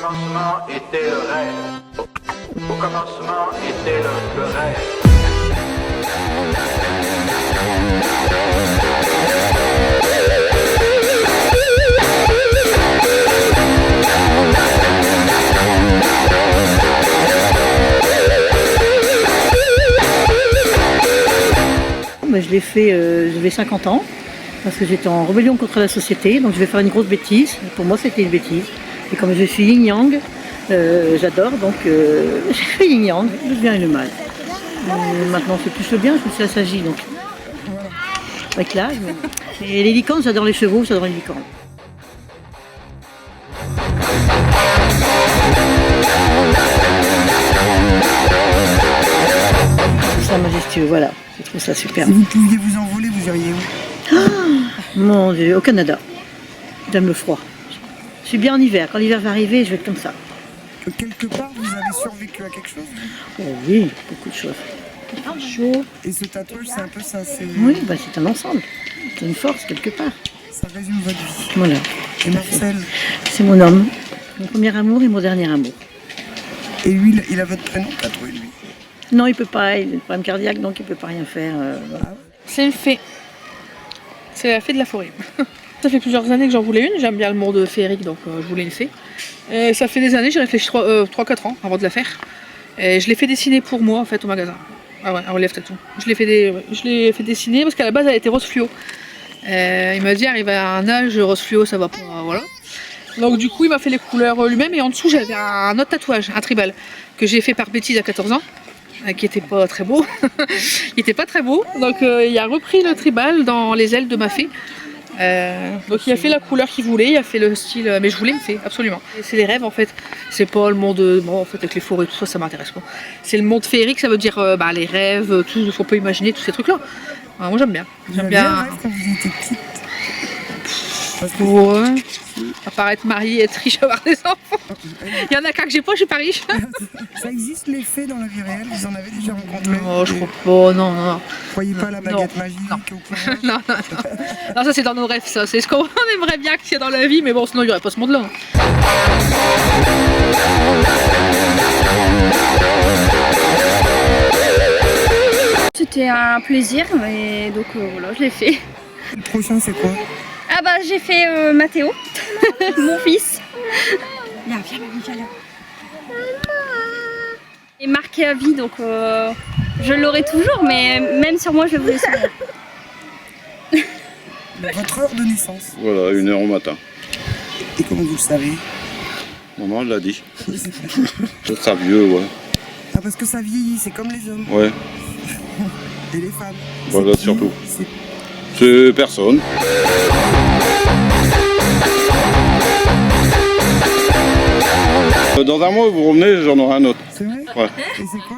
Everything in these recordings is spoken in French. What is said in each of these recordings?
commencement était le rêve. Au commencement était le rêve. Je l'ai fait, j'avais 50 ans, parce que j'étais en rébellion contre la société, donc je vais faire une grosse bêtise. Pour moi, c'était une bêtise. Et comme je suis yin-yang, j'adore, donc j'ai fait yin-yang, le bien et le mal. Maintenant, c'est plus le bien, je me suis assagie, donc avec l'âge. Et les licornes, j'adore les chevaux, j'adore les licornes. C'est majestueux, voilà. Je trouve ça super. Si vous pouviez vous envoler, vous iriez où? Mon Dieu, au Canada. J'aime le froid. Je suis bien en hiver. Quand l'hiver va arriver, je vais être comme ça. Quelque part, vous avez survécu à quelque chose? Oh oui, beaucoup de choses. Chaud. Et ce tatouage, c'est un peu ça, c'est... Oui, bah c'est un ensemble. C'est une force quelque part. Ça résume votre vie. Voilà. Et Marcel? C'est mon homme. Mon premier amour et mon dernier amour. Et lui, il a votre prénom tatoué, lui? Non, il peut pas. Il a un problème cardiaque, donc il peut pas rien faire. Voilà. C'est une fée. C'est la fée de la forêt. Ça fait plusieurs années que j'en voulais une. J'aime bien le monde féerique, donc je voulais une fée. Et ça fait des années, j'ai réfléchi 3-4 ans avant de la faire. Et je l'ai fait dessiner pour moi, en fait, au magasin. Ah ouais, un relief tattoo. Je l'ai fait dessiner parce qu'à la base, elle était rose fluo. Il m'a dit, arrive à un âge, rose fluo, ça va pas, voilà. Donc du coup, il m'a fait les couleurs lui-même. Et en dessous, j'avais un autre tatouage, un tribal, que j'ai fait par bêtise à 14 ans. Qui était pas très beau. Il était pas très beau. Donc il a repris le tribal dans les ailes de ma fée. Donc il a fait la couleur qu'il voulait, il a fait le style, mais je voulais une fée, absolument. C'est les rêves en fait, c'est pas le monde, bon en fait avec les forêts tout ça, ça m'intéresse pas. C'est le monde féerique, ça veut dire les rêves, tout ce qu'on peut imaginer, tous ces trucs là. Moi j'aime bien. J'aime bien. Un rêve quand vous étiez petite? Pour apparaître mariée, être riche, avoir des enfants. Il y en a qu'un que j'ai pas, je suis pas riche. Ça existe les fées dans la vie réelle? Vous en avez déjà rencontré? Non, je crois pas, non, non. Vous croyez pas à la baguette magique? Non, non, non. Non, ça c'est dans nos rêves, ça. C'est ce qu'on aimerait bien qu'il y ait dans la vie, mais bon, sinon il n'y aurait pas ce monde-là. C'était un plaisir, et donc voilà, je l'ai fait. Le prochain, c'est quoi? Ah bah j'ai fait Mathéo, mon fils. Viens, viens. Il est marqué à vie, donc je l'aurai toujours, mais même sur moi, je vais vous laisser. Votre heure de naissance? Voilà, 1h au matin. Et comment vous le savez? Maman l'a dit. Ça sera vieux, ouais. Ah, parce que ça vieillit, c'est comme les hommes. Ouais, Et les femmes. voilà, C'est qui? surtout. C'est- C'est personne. Dans un mois, vous revenez, j'en aurai un autre. C'est vrai? Ouais. Et c'est quoi?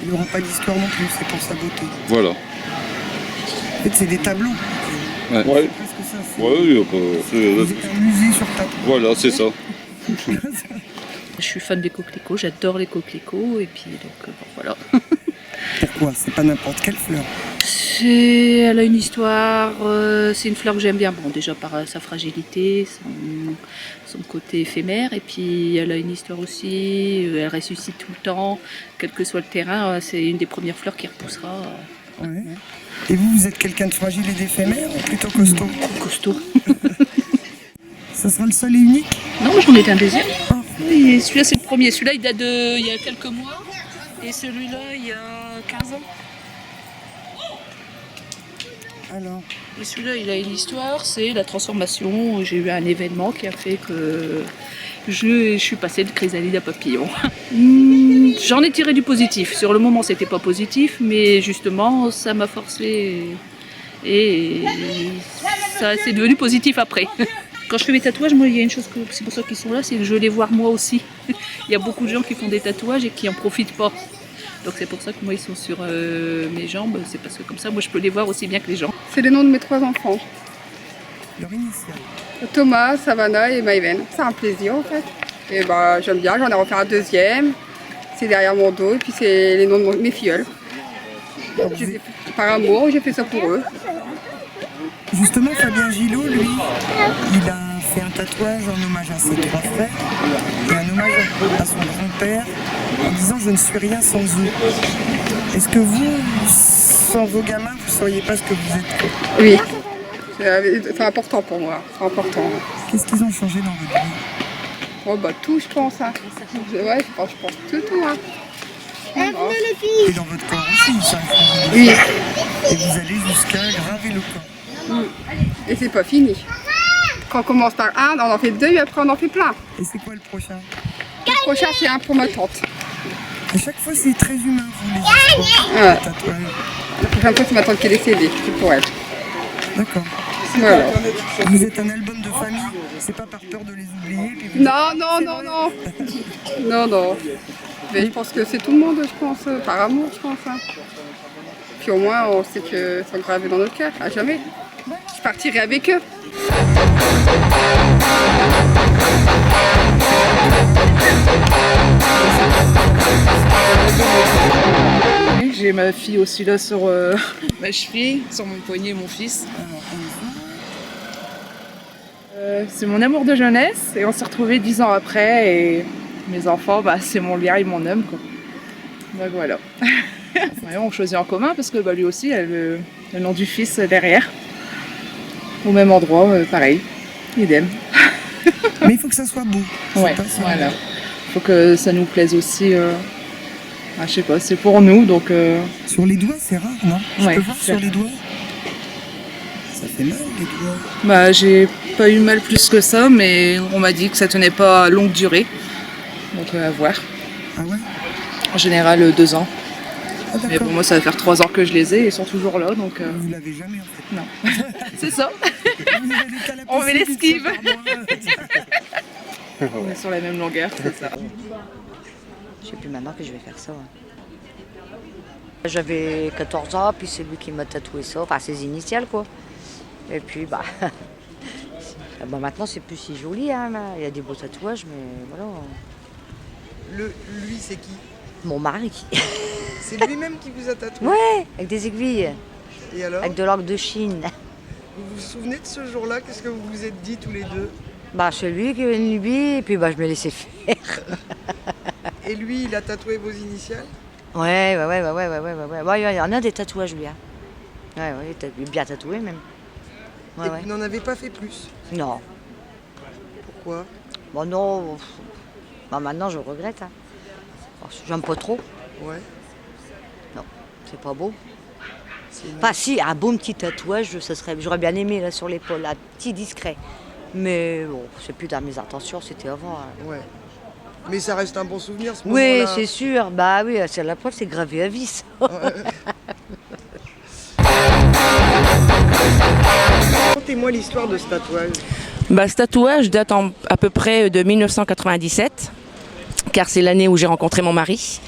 Il n'aura pas d'histoire non plus, c'est pour sa beauté. Voilà. En fait, c'est des tableaux. Ouais. C'est presque ça. c'est- Ouais, il y a pas- Vous êtes un musée sur tatouage. Voilà, c'est ça. Je suis fan des coquelicots, j'adore les coquelicots, et puis donc bon, voilà. Pourquoi? C'est pas n'importe quelle fleur. Elle a une histoire, c'est une fleur que j'aime bien, bon déjà par sa fragilité, son côté éphémère, et puis elle a une histoire aussi, elle ressuscite tout le temps, quel que soit le terrain, c'est une des premières fleurs qui repoussera. Ouais. Et vous, vous êtes quelqu'un de fragile et d'éphémère ou plutôt costaud? Costaud. Ça sera le seul et unique? Non, j'en ai un deuxième. Oui, celui-là c'est le premier, celui-là il date il y a quelques mois, et celui-là il y a 15 ans. Alors, Et celui-là, il a une histoire, c'est la transformation. J'ai eu un événement qui a fait que je suis passée de chrysalide à papillon. J'en ai tiré du positif. Sur le moment, c'était pas positif, mais justement, ça m'a forcé et ça c'est devenu positif après. Quand je fais mes tatouages, moi, il y a une chose que c'est pour ça qu'ils sont là, c'est que je les vois moi aussi. Il y a beaucoup de gens qui font des tatouages et qui en profitent pas. Donc c'est pour ça que moi ils sont sur mes jambes, c'est parce que comme ça moi je peux les voir aussi bien que les gens. C'est les noms de mes 3 enfants. leur initiale. Thomas, Savannah et Maëven. C'est un plaisir en fait. Et bah j'aime bien, j'en ai refait un deuxième. C'est derrière mon dos et puis c'est les noms de mes filleuls. Par amour, j'ai fait ça pour eux. Justement, Fabien Gillot, lui, il a fait un tatouage en hommage à ses 3 frères et un hommage à son grand-père en disant « Je ne suis rien sans eux ». Est-ce que vous, sans vos gamins, vous ne sauriez pas ce que vous êtes? Oui. C'est important pour moi. C'est important. Qu'est-ce qu'ils ont changé dans votre vie? Oh bah tout, je pense. Hein. Ouais, je pense tout. Hein. Et dans votre corps aussi, ça a changé. Oui. Et vous allez jusqu'à graver le corps. Et c'est pas fini. Quand on commence par un, on en fait 2 et après on en fait plein. Et c'est quoi le prochain? Le prochain, c'est un pour ma tante. À chaque fois, c'est très humain, vous, les histoires, Ouais. les tatouages. La prochaine fois, c'est ma tante qui est décédée. C'est pour elle. D'accord. Voilà. Vous êtes un album de famille, c'est pas par peur de les oublier puis vous- Non. Non. Mais je pense que c'est tout le monde, je pense, par amour, je pense. Hein. Puis au moins, on sait que c'est gravé dans notre cœur, à jamais. Je partirai avec eux. J'ai ma fille aussi là sur ma cheville, sur mon poignet, mon fils. C'est mon amour de jeunesse et on s'est retrouvés 10 ans après et mes enfants, bah, c'est mon lien et mon homme, quoi. Donc voilà. Ouais, on choisit en commun parce que bah, lui aussi a le nom du fils derrière. Au même endroit, pareil, idem. Mais il faut que ça soit beau. Ouais, C'est pas si- voilà. Faut que ça nous plaise aussi. Je sais pas, c'est pour nous donc. Sur les doigts, c'est rare, non? Je Ouais, peux voir c'est sur les doigts? Ça fait mal, les doigts. Bah, j'ai pas eu mal plus que ça, mais on m'a dit que ça tenait pas à longue durée. Donc à voir. Ah ouais? En général, 2 ans. Ah Mais d'accord. pour moi, ça va faire 3 ans que je les ai et ils sont toujours là, donc Vous l'avez jamais, en fait. non. C'est ça. Vous avez qu'à la On met pousser l'esquive. vite fait par mois. On est sur la même longueur, c'est ça. Je sais plus maintenant que je vais faire ça. J'avais 14 ans, puis c'est lui qui m'a tatoué ça, enfin ses initiales quoi. Et puis bah, bah maintenant c'est plus si joli, hein, là. Il y a des beaux tatouages, mais voilà. Lui, c'est qui? Mon mari. C'est lui-même qui vous a tatoué? Ouais, avec des aiguilles, Et alors? avec de l'encre de Chine. Vous vous souvenez de ce jour-là? Qu'est-ce que vous vous êtes dit tous les deux? Bah c'est lui qui est venu lui, et puis bah je me laissais faire. Et lui, il a tatoué vos initiales? Ouais. Ouais, il y en a des tatouages lui. Hein. Ouais, il est bien tatoué même. Ouais, Et ouais. vous n'en avez pas fait plus? Non. Pourquoi? Bon non. Bah maintenant je regrette. Hein. Parce que j'aime pas trop. Ouais. C'est pas beau. Enfin si, un bon petit tatouage, ça serait. J'aurais bien aimé là sur l'épaule, un petit discret. Mais bon, c'est plus dans mes intentions, c'était avant. Hein. Ouais. Mais ça reste un bon souvenir, ce Oui, moment-là. c'est sûr. Bah oui, c'est la preuve, c'est gravé à vie. Ça. Racontez-moi l'histoire de ce tatouage. Bah, ce tatouage date à peu près de 1997, car c'est l'année où j'ai rencontré mon mari.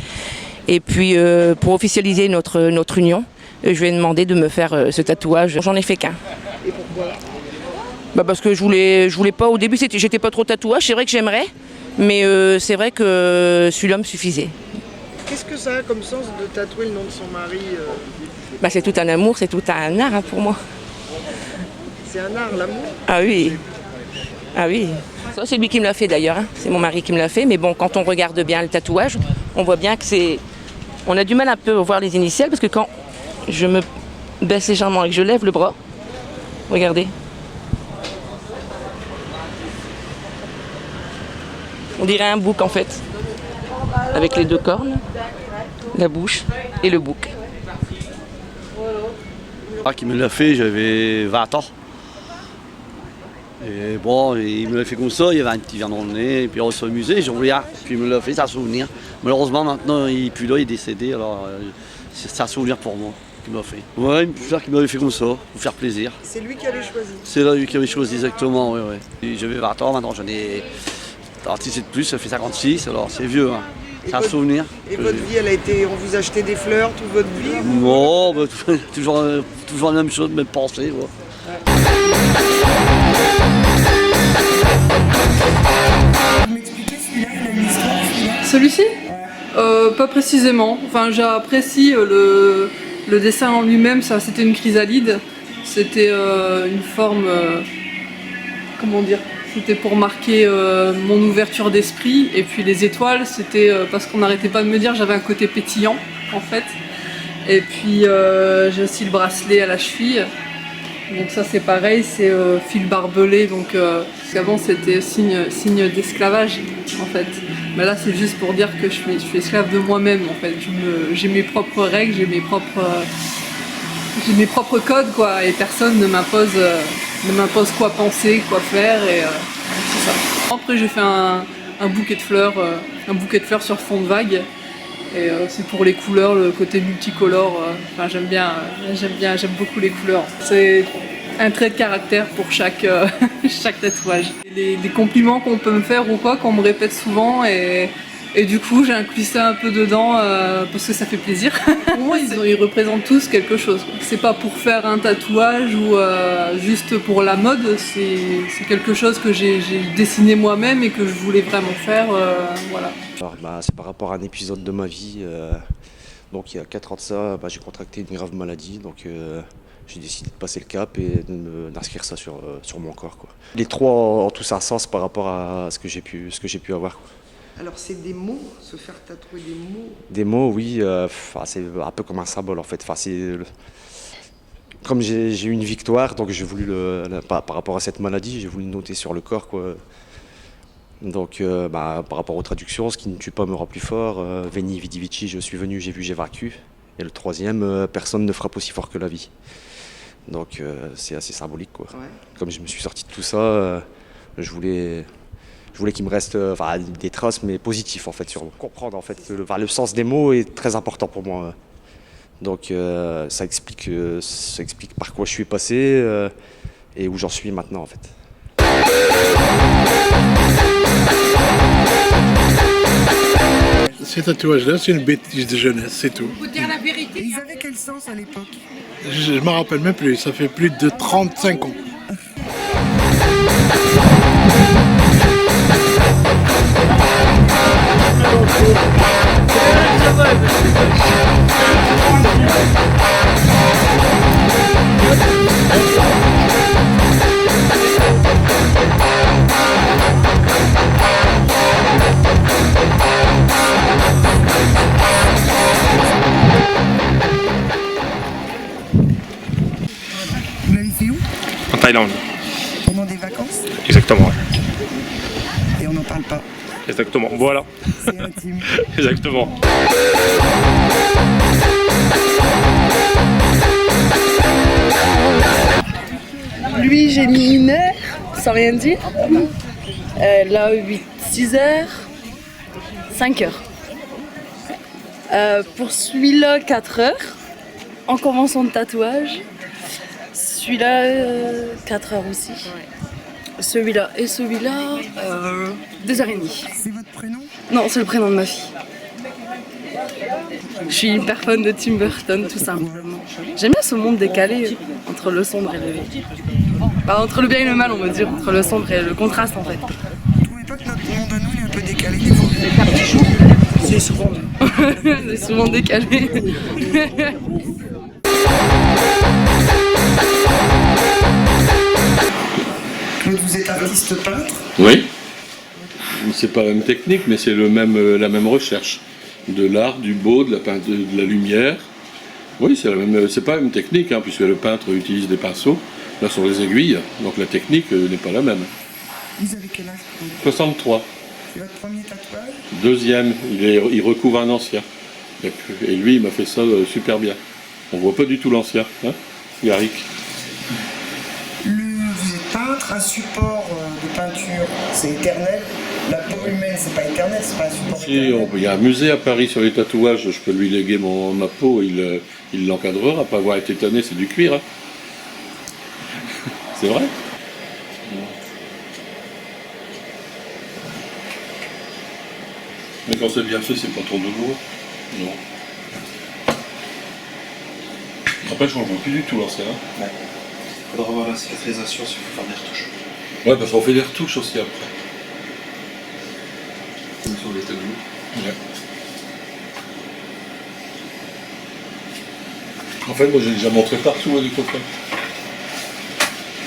Et puis, pour officialiser notre union, je lui ai demandé de me faire ce tatouage. J'en ai fait qu'un. Et pourquoi? Bah, parce que je voulais pas, au début, j'étais pas trop tatouage. C'est vrai que j'aimerais, mais c'est vrai que celui-là me suffisait. Qu'est-ce que ça a comme sens de tatouer le nom de son mari? Bah, c'est tout un amour, c'est tout un art hein, pour moi. C'est un art, l'amour? Ah oui. Ah oui. Ça, c'est lui qui me l'a fait d'ailleurs. Hein. C'est mon mari qui me l'a fait. Mais bon, quand on regarde bien le tatouage, on voit bien que c'est... On a du mal un peu à voir les initiales parce que quand je me baisse légèrement et que je lève le bras, regardez. On dirait un bouc en fait. Avec les 2 cornes, la bouche et le bouc. Qui me l'a fait, j'avais 20 ans. Et bon, il me l'a fait comme ça, il y avait un petit verre dans le nez, et puis on s'amusait, j'en voulais un. Puis il me l'a fait, c'est un souvenir. Malheureusement, maintenant, il n'est plus là, il est décédé, alors c'est un souvenir pour moi qu'il m'a fait. Ouais, il m'avait fait comme ça, pour faire plaisir. C'est lui qui avait choisi? C'est là lui qui avait choisi exactement, oui, oui. J'avais 20 ans, maintenant j'en ai 36 et de plus, ça fait 56, alors c'est vieux, hein. C'est un souvenir. Et votre vie, elle a été... On vous a acheté des fleurs toute votre vie? Non, bah, toujours la même chose, même pensée. Ouais. Vous m'expliquez celui-là, il a une histoire, celui-là? Celui-ci pas précisément. Enfin, j'apprécie le dessin en lui-même. Ça, c'était une chrysalide. c'était une forme, comment dire, c'était pour marquer mon ouverture d'esprit. Et puis les étoiles, c'était parce qu'on n'arrêtait pas de me dire, j'avais un côté pétillant en fait. Et puis j'ai aussi le bracelet à la cheville. Donc ça c'est pareil, c'est fil barbelé, donc parce qu'avant c'était signe d'esclavage en fait. Mais là c'est juste pour dire que je suis esclave de moi-même en fait. J'ai mes propres règles, j'ai mes propres codes quoi, et personne ne m'impose quoi penser, quoi faire, et c'est ça. Après j'ai fait un bouquet de fleurs sur fond de vague. Et c'est pour les couleurs, le côté multicolore. Enfin, j'aime beaucoup les couleurs. C'est un trait de caractère pour chaque tatouage. Les compliments qu'on peut me faire ou quoi, qu'on me répète souvent, et du coup j'ai inclus ça un peu dedans parce que ça fait plaisir. Pour moi, ils représentent tous quelque chose. C'est pas pour faire un tatouage ou juste pour la mode, c'est quelque chose que j'ai dessiné moi-même et que je voulais vraiment faire. Voilà. Alors, c'est par rapport à un épisode de ma vie. Donc il y a 4 ans de ça, j'ai contracté une grave maladie. Donc j'ai décidé de passer le cap et d'inscrire ça sur mon corps, quoi. Les trois ont tous un sens par rapport à ce que j'ai pu avoir, quoi. Alors c'est des mots, se faire tatouer des mots? Des mots, oui, c'est un peu comme un symbole en fait. Comme j'ai eu une victoire, donc j'ai voulu, par rapport à cette maladie, j'ai voulu noter sur le corps, quoi. Donc par rapport aux traductions, ce qui ne tue pas me rend plus fort, Veni Vidi Vici, je suis venu, j'ai vu, j'ai vaincu. Et le troisième, personne ne frappe aussi fort que la vie. Donc c'est assez symbolique, quoi. Ouais. Comme je me suis sorti de tout ça, je voulais qu'il me reste des traces, mais positives en fait, sur comprendre en fait. Le sens des mots est très important pour moi. Donc ça explique par quoi je suis passé et où j'en suis maintenant en fait. Ces tatouages-là, c'est une bêtise de jeunesse, c'est tout. Pour dire la vérité. Ils avaient quel sens à l'époque? Je ne me rappelle même plus, ça fait plus de 35 ans. Vous l'avez fait où? En Thaïlande. Pendant des vacances? Exactement, ouais. Et on n'en parle pas? Exactement, voilà. C'est intime. Exactement. Lui, j'ai mis 1 heure, sans rien dire. Là, 6 heures, 5 heures. Pour celui-là, 4 heures, en commençant le tatouage. Celui-là, 4 heures aussi. Celui-là et celui-là, 2h30. C'est votre prénom? Non, c'est le prénom de ma fille. Je suis hyper fan de Tim Burton, tout simplement. J'aime bien ce monde décalé entre le sombre et le... entre le bien et le mal, on va dire, entre le sombre et le contraste, en fait. Vous trouvez pas que notre monde à nous est un peu décalé des fois? C'est souvent. C'est souvent décalé. Vous êtes artiste peintre? Oui. C'est pas la même technique, mais c'est la même recherche. De l'art, du beau, de la lumière. Oui, c'est pas la même technique, puisque le peintre utilise des pinceaux. Là, sont les aiguilles, donc la technique n'est pas la même. Vous avez quel âge? 63. C'est votre premier tatouage? Deuxième, il recouvre un ancien. Et lui, il m'a fait ça super bien. On voit pas du tout l'ancien, hein, Yarick. Vous êtes peintre, un support de peinture, c'est éternel. La peau humaine, c'est pas éternel, c'est pas un support éternel. Il y a un musée à Paris sur les tatouages, je peux lui léguer ma peau, il l'encadrera, pas avoir été tanné, c'est du cuir. Hein. C'est vrai. Mais quand c'est bien fait, c'est pas trop douloureux. Non. Après, je ne vois plus du tout l'ancien. Ouais. Il faudra voir la cicatrisation s'il faut faire des retouches. Ouais, parce qu'on fait des retouches aussi après. Comme sur les tableaux. Ouais. En fait, moi j'ai déjà montré partout à des copains.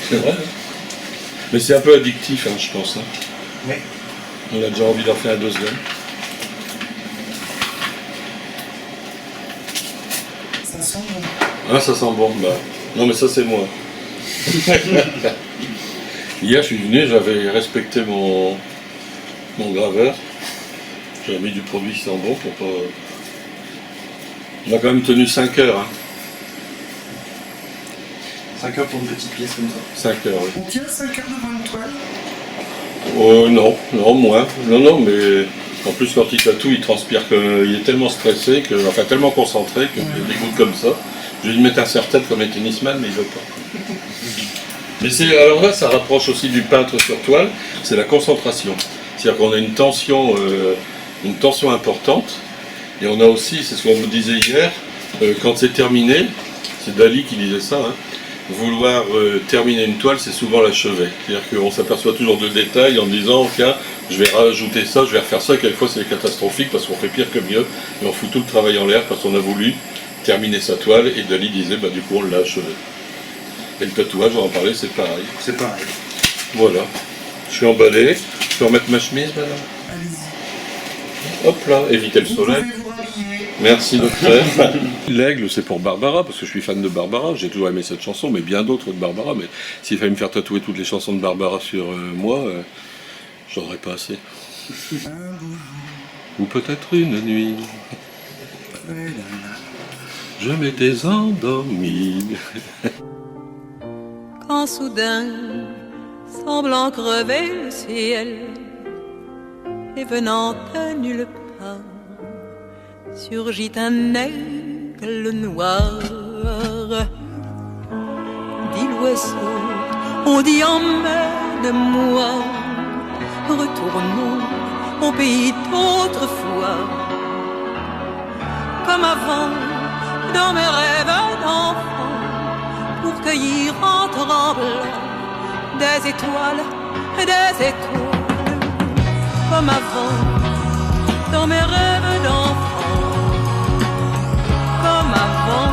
C'est vrai. Hein. Mais c'est un peu addictif, hein, je pense. Hein. Oui. On a déjà envie d'en faire un deuxième. Ça sent bon. Ah, ça sent bon. Bah. Non, mais ça, c'est moi. Hier, je suis venu, j'avais respecté mon graveur. J'avais mis du produit qui sent bon pour pas... On a quand même tenu 5 heures. Hein. 5 heures pour une petite pièce comme ça. 5 heures, oui. On tient 5 heures devant une toile? Non, moins. Non, mais en plus quand il tatoue, il transpire, il est tellement stressé, tellement concentré qu'il a des gouttes comme ça. Je vais lui mettre un serre-tête comme un tennisman, mais il veut pas. Mais alors là, ça rapproche aussi du peintre sur toile, c'est la concentration. C'est-à-dire qu'on a une tension importante, et on a aussi, c'est ce qu'on me disait hier, quand c'est terminé, c'est Dali qui disait ça, hein, vouloir terminer une toile, c'est souvent l'achever. C'est-à-dire qu'on s'aperçoit toujours de détails en disant, tiens, je vais rajouter ça, je vais refaire ça, quelquefois c'est catastrophique parce qu'on fait pire que mieux, et on fout tout le travail en l'air parce qu'on a voulu terminer sa toile, et Dali disait, bah du coup on l'a achevé. Et le tatouage, on en parlait, c'est pareil. C'est pareil. Voilà. Je suis emballé. Je peux remettre ma chemise, madame? Allez-y. Hop là, évitez le soleil. Merci, docteur. L'aigle, c'est pour Barbara, parce que je suis fan de Barbara. J'ai toujours aimé cette chanson, mais bien d'autres de Barbara. Mais s'il fallait me faire tatouer toutes les chansons de Barbara sur moi, j'en aurais pas assez. Ou peut-être une nuit, je m'étais endormi. Quand soudain, semblant crever le ciel, et venant de nulle part, surgit un aigle noir. Dit l'oiseau, on dit emmène-moi, retournons au pays d'autrefois, comme avant, dans mes rêves d'enfant, pour cueillir en tremblant des étoiles, comme avant, dans mes rêves d'enfant, comme avant,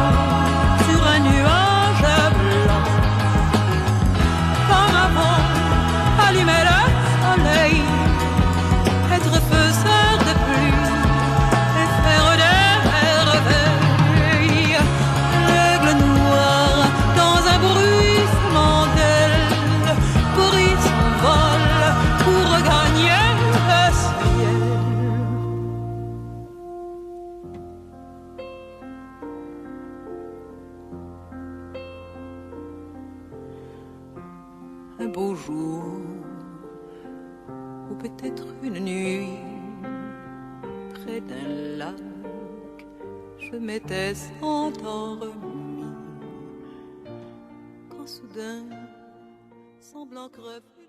sur un nuage blanc, comme avant, allumer le soleil, être faiseur de pluie et faire des merveilles. L'aigle noir dans un bruissement d'ailes prit son vol pour regagner le ciel. Un beau jour, ou peut-être une nuit, près d'un lac, je m'étais endormi, quand soudain, semblant crever